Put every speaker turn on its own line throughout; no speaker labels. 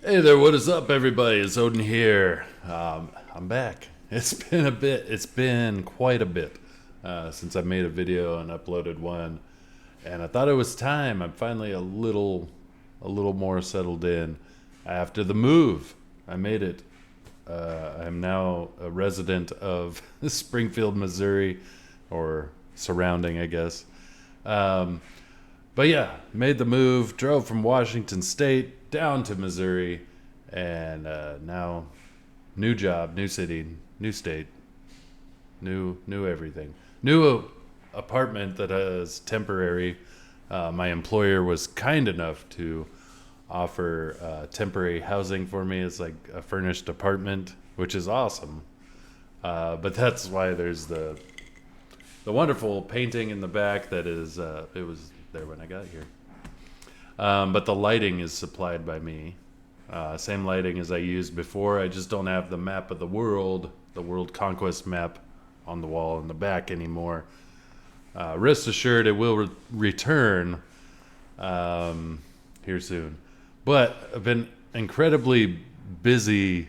Hey there, what is up, everybody? It's Odin here. I'm back. It's been a bit. It's been quite a bit since I made a video and uploaded one, and I thought it was time. I'm finally a little more settled in after the move. I made it. I'm now a resident of Springfield, Missouri, or surrounding, I guess. Um, but yeah, made the move, drove from Washington State down to Missouri, and now new job, new city, new state, new everything, new apartment that is temporary. My employer was kind enough to offer temporary housing for me. It's like a furnished apartment, which is awesome. But that's why there's the wonderful painting in the back that is it was there when I got here. But the lighting is supplied by me. Same lighting as I used before. I just don't have the map of the world conquest map on the wall in the back anymore. Rest assured, it will return here soon. But I've been incredibly busy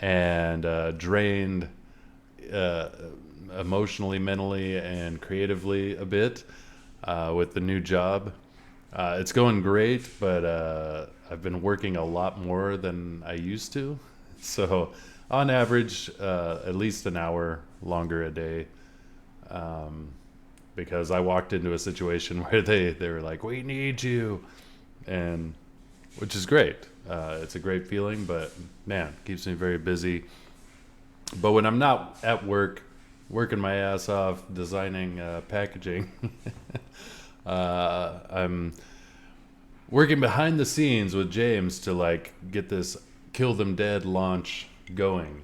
and drained uh, emotionally, mentally, and creatively a bit with the new job. It's going great, but I've been working a lot more than I used to. So, on average, at least an hour longer a day. Um, because I walked into a situation where they were like, "We need you," and which is great. It's a great feeling, but man, keeps me very busy. But when I'm not at work, working my ass off designing packaging, I'm working behind the scenes with James to like get this Kill Them Dead launch going.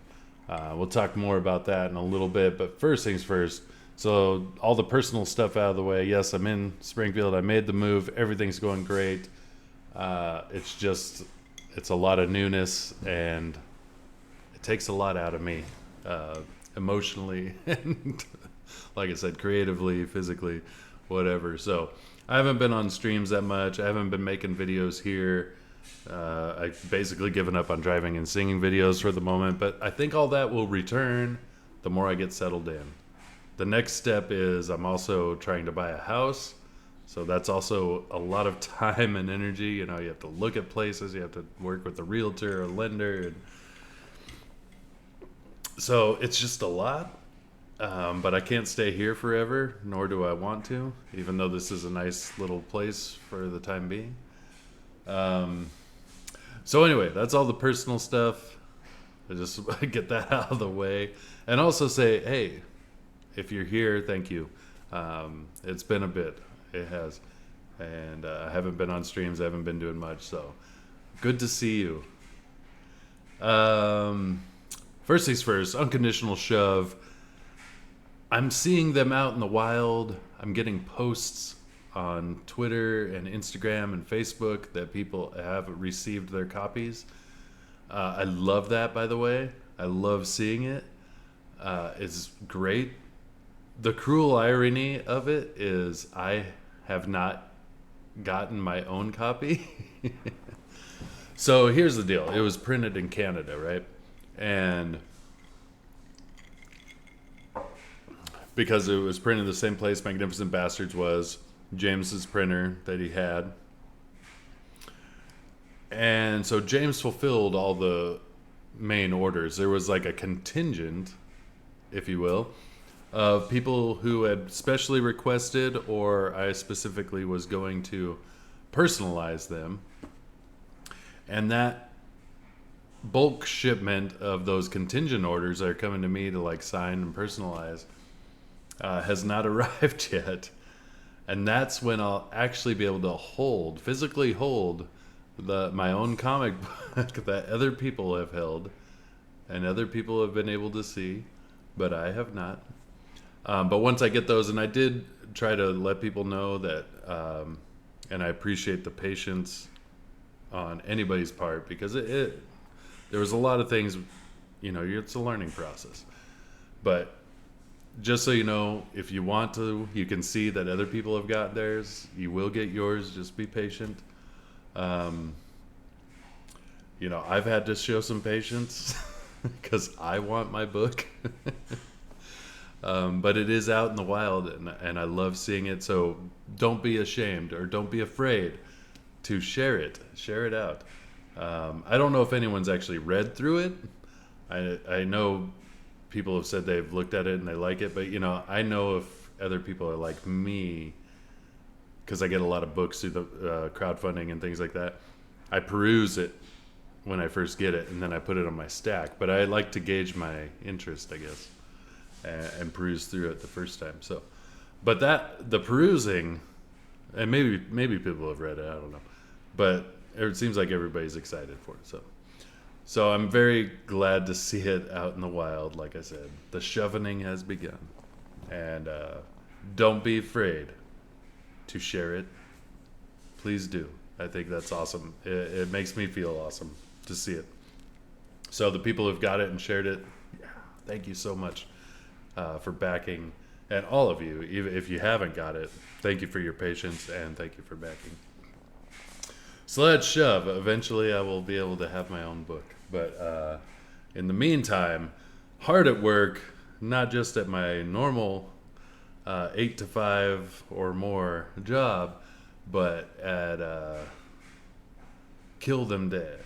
We'll talk more about that in a little bit, but first things first. So all the personal stuff out of the way. Yes, I'm in Springfield. I made the move. Everything's going great. It's a lot of newness, and it takes a lot out of me, emotionally and, like I said, creatively, physically, whatever. So I haven't been on streams that much. I haven't been making videos here. I've basically given up on driving and singing videos for the moment, but I think all that will return the more I get settled in. The next step is I'm also trying to buy a house. So that's also a lot of time and energy. You know, you have to look at places, you have to work with a realtor or lender. And so it's just a lot. But I can't stay here forever, nor do I want to, even though this is a nice little place for the time being. Um, so anyway, that's all the personal stuff. I just get that out of the way. And also say, hey, if you're here, thank you. It's been a bit. It has. And I haven't been on streams. I haven't been doing much. So good to see you. Um, First things first, unconditional shove. I'm seeing them out in the wild. I'm getting posts on Twitter and Instagram and Facebook that people have received their copies. I love that, by the way. I love seeing it. It's great. The cruel irony of it is I have not gotten my own copy. So here's the deal. It was printed in Canada, right? And because it was printed the same place Magnificent Bastards was, James's printer that he had. And so James fulfilled all the main orders. There was like a contingent, if you will, of people who had specially requested, or I specifically was going to personalize them. And that bulk shipment of those contingent orders that are coming to me to like sign and personalize has not arrived yet. And that's when I'll actually be able to physically hold my own comic book that other people have held and other people have been able to see, but I have not. But once I get those, and I did try to let people know that, and I appreciate the patience on anybody's part, because there was a lot of things, you know, it's a learning process. But just so you know, if you want to, you can see that other people have got theirs. You will get yours. Just be patient. Um, I've had to show some patience because I want my book. But it is out in the wild, and I love seeing it. So don't be ashamed or don't be afraid to share it. Share it out. I don't know if anyone's actually read through it. I know people have said they've looked at it and they like it, but I know if other people are like me, because I get a lot of books through the crowdfunding and things like that. I peruse it when I first get it, and then I put it on my stack. But I like to gauge my interest, I guess, and peruse through it the first time. So, but the perusing, and maybe people have read it. I don't know, but it seems like everybody's excited for it. So I'm very glad to see it out in the wild. Like I said, the shovening has begun, and don't be afraid to share it. Please do. I think that's awesome. It makes me feel awesome to see it. So the people who've got it and shared it, thank you so much for backing. And all of you, even if you haven't got it, thank you for your patience and thank you for backing. So let's shove. Eventually I will be able to have my own book. But in the meantime, hard at work, not just at my normal 8 to 5 or more job, but at Kill Them Dead.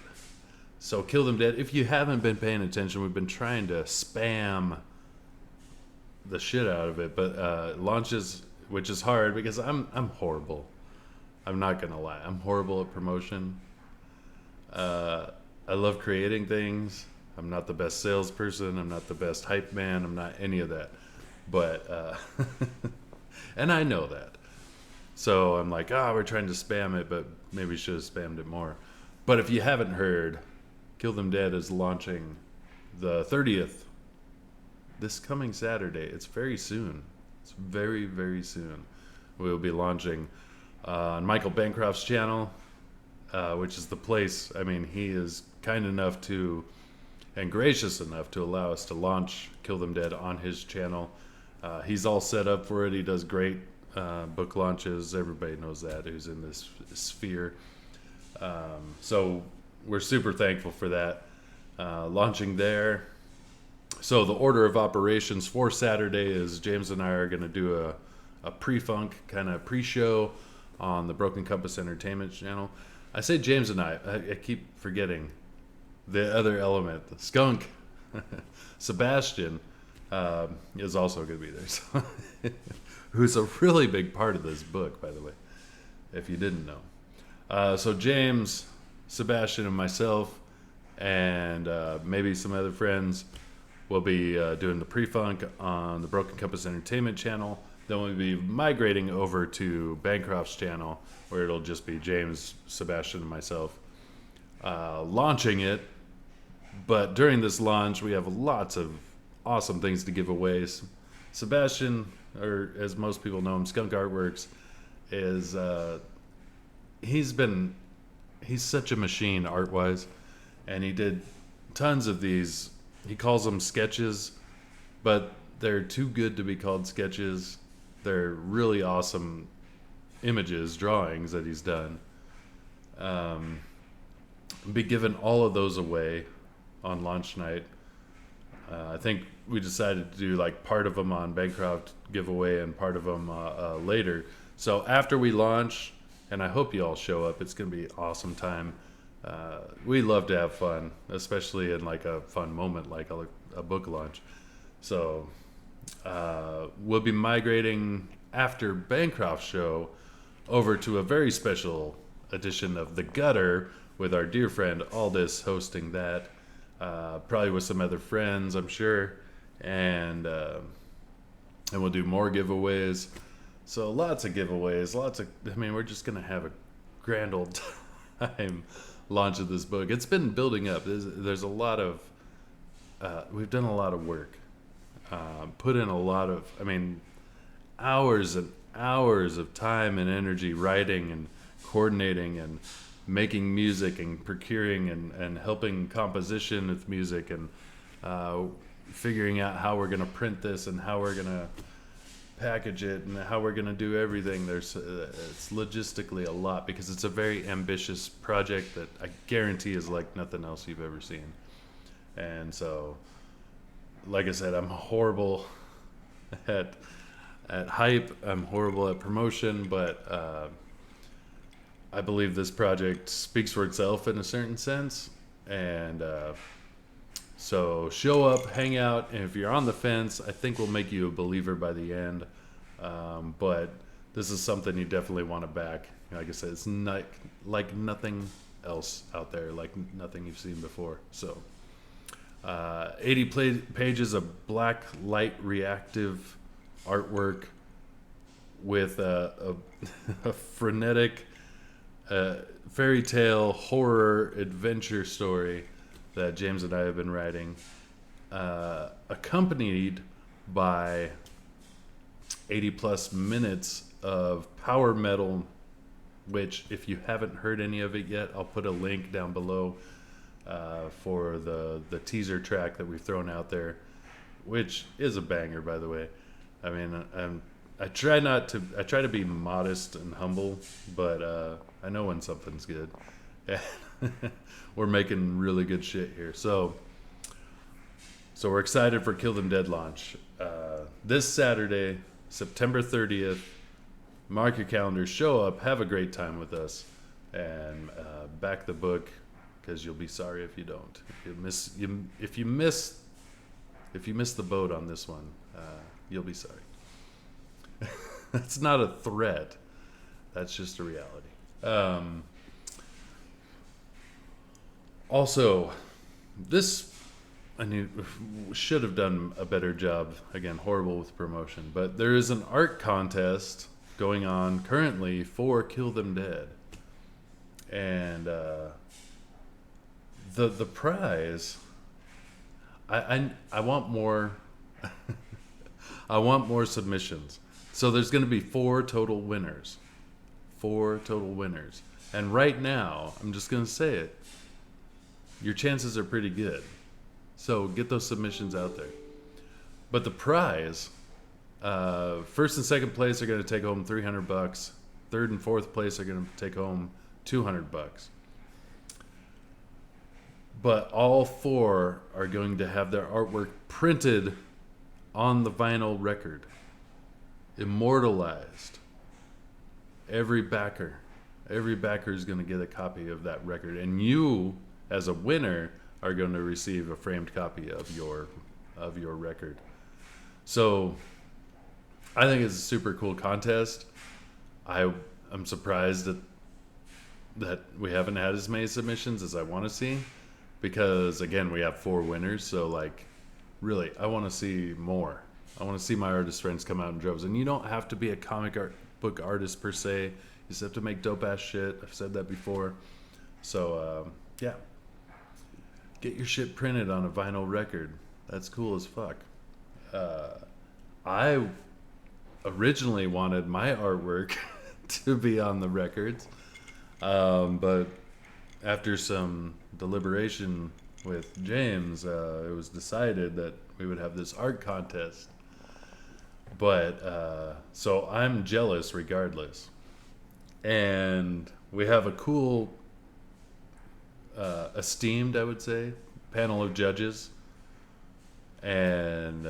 So Kill Them Dead, if you haven't been paying attention, we've been trying to spam the shit out of it, but launches, which is hard because I'm horrible. I'm not gonna lie, I'm horrible at promotion. I love creating things. I'm not the best salesperson. I'm not the best hype man. I'm not any of that. But and I know that. So I'm like, we're trying to spam it, but maybe we should have spammed it more. But if you haven't heard, Kill Them Dead is launching the 30th, this coming Saturday. It's very soon. It's very, very soon. We'll be launching on Michael Bancroft's channel, which is the place. I mean, he is kind enough to, and gracious enough to allow us to launch Kill Them Dead on his channel. He's all set up for it. He does great book launches. Everybody knows that who's in this sphere. So we're super thankful for that. Launching there. So the order of operations for Saturday is James and I are going to do a pre-funk kind of pre-show on the Broken Compass Entertainment channel. I say James and I keep forgetting the other element, the skunk. Sebastian is also going to be there, so who's a really big part of this book, by the way, if you didn't know. So James, Sebastian, and myself, and maybe some other friends will be doing the pre-funk on the Broken Compass Entertainment channel. Then we'll be migrating over to Bancroft's channel, where it'll just be James, Sebastian, and myself launching it. But during this launch, we have lots of awesome things to give away. Sebastian, or as most people know him, Skunk Artworks, is he's such a machine art-wise, and he did tons of these. He calls them sketches, but they're too good to be called sketches. They're really awesome images, drawings that he's done. Be giving all of those away on launch night. I think we decided to do like part of them on Bancroft giveaway and part of them later. So after we launch, and I hope you all show up, it's going to be an awesome time. We love to have fun, especially in like a fun moment like a book launch. So we'll be migrating after Bancroft's show over to a very special edition of The Gutter with our dear friend Aldous hosting that, probably with some other friends, I'm sure, and we'll do more giveaways. So lots of giveaways, we're just gonna have a grand old time launching this book. It's been building up. There's a lot of we've done a lot of work, put in a lot of hours and hours of time and energy writing and coordinating and making music and procuring and helping composition with music and figuring out how we're going to print this and how we're going to package it and how we're going to do everything. It's logistically a lot because it's a very ambitious project that I guarantee is like nothing else you've ever seen. And so, like I said, I'm horrible at hype. I'm horrible at promotion, but I believe this project speaks for itself in a certain sense. And so show up, hang out, and if you're on the fence, I think we'll make you a believer by the end. But this is something you definitely want to back. Like I said, it's not like nothing else out there, like nothing you've seen before. So 80 pages of black light reactive artwork with a frenetic fairy tale horror adventure story that James and I have been writing, accompanied by 80 plus minutes of power metal, which if you haven't heard any of it yet, I'll put a link down below for the teaser track that we've thrown out there, which is a banger, by the way. I mean, I try to be modest and humble, but I know when something's good. We're making really good shit here. So we're excited for Kill Them Dead launch. This Saturday, September 30th. Mark your calendars, show up, have a great time with us, and back the book, because you'll be sorry if you don't. If you miss the boat on this one, you'll be sorry. That's not a threat. That's just a reality. Also, should have done a better job. Again, horrible with promotion. But there is an art contest going on currently for Kill Them Dead. And the prize, I want more. I want more submissions. So there's going to be 4 total winners. 4 total winners. And right now, I'm just going to say it, your chances are pretty good. So get those submissions out there. But the prize, first and second place are going to take home $300. Third and fourth place are going to take home $200. But all 4 are going to have their artwork printed on the vinyl record, immortalized. Every backer is going to get a copy of that record, and you, as a winner, are going to receive a framed copy of your record. So I think it's a super cool contest. I'm surprised that we haven't had as many submissions as I want to see, because again, we have 4 winners. So like, really, I want to see more. I want to see my artist friends come out in droves. And you don't have to be a comic book artist per se. You just have to make dope ass shit. I've said that before. So yeah, get your shit printed on a vinyl record. That's cool as fuck. I originally wanted my artwork to be on the records, but after some deliberation with James, it was decided that we would have this art contest. But so I'm jealous regardless. And we have a cool, esteemed, I would say, panel of judges. And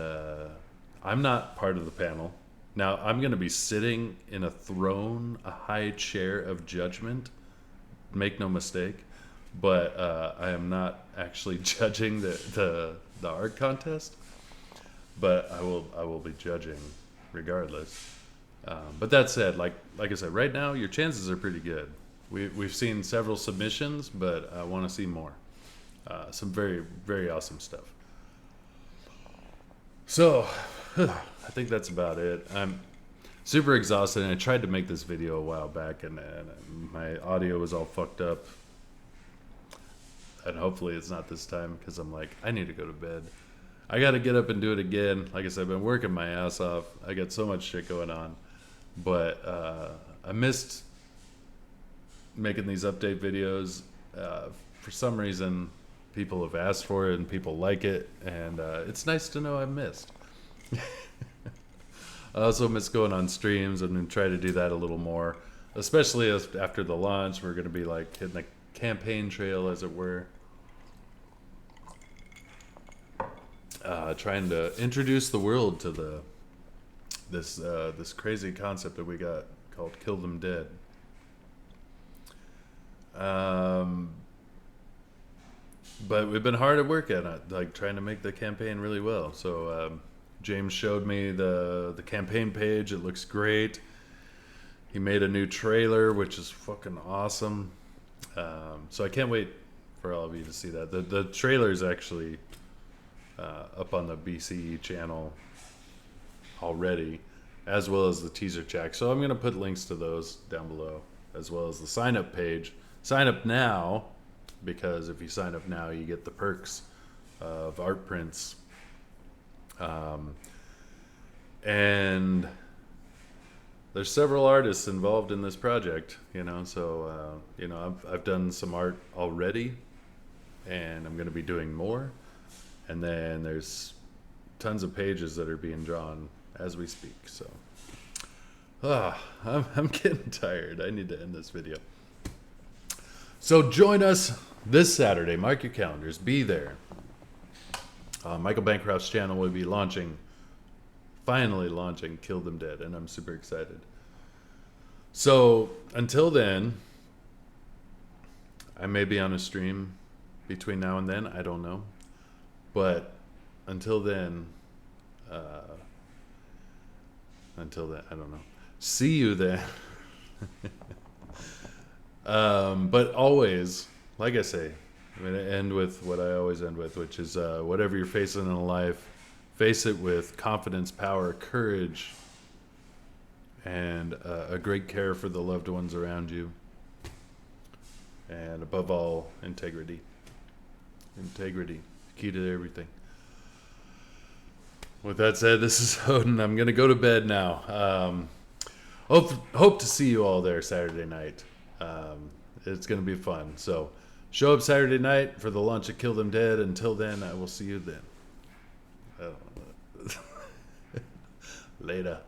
I'm not part of the panel. Now, I'm going to be sitting in a throne, a high chair of judgment. Make no mistake. But I am not actually judging the art contest. But I will be judging regardless. But that said, like I said, right now your chances are pretty good. We've seen several submissions, but I want to see more. Some very, very awesome stuff. So I think that's about it. I'm super exhausted, and I tried to make this video a while back, and my audio was all fucked up. And hopefully it's not this time, because I'm like, I need to go to bed. I got to get up and do it again. Like I said, I've been working my ass off. I got so much shit going on. But I missed making these update videos. For some reason, people have asked for it and people like it. And it's nice to know I missed. I also miss going on streams. I'm going to try to do that a little more, especially as after the launch. We're going to be like hitting the campaign trail, as it were. Trying to introduce the world to this crazy concept that we got called Kill Them Dead. But we've been hard at work at it, like trying to make the campaign really well. So James showed me the campaign page. It looks great. He made a new trailer, which is fucking awesome. So I can't wait for all of you to see that. The trailer is actually up on the BCE channel already, as well as the teaser track. So I'm going to put links to those down below, as well as the sign up page. Sign up now, because if you sign up now, you get the perks of art prints. And there's several artists involved in this project, you know, so, you know, I've done some art already, and I'm going to be doing more. And then there's tons of pages that are being drawn as we speak. So, I'm getting tired. I need to end this video. So join us this Saturday. Mark your calendars. Be there. Michael Bancroft's channel will be finally launching Kill Them Dead, and I'm super excited. So until then, I may be on a stream between now and then. I don't know. But until then, I don't know. See you then. But always, like I say, I'm going to end with what I always end with, which is whatever you're facing in life, face it with confidence, power, courage, and a great care for the loved ones around you. And above all, integrity. Integrity. Key to everything. With that said, this is Odin. I'm going to go to bed now. Hope to see you all there Saturday night. It's going to be fun. So show up Saturday night for the launch of Kill Them Dead. Until then, I will see you then. Later.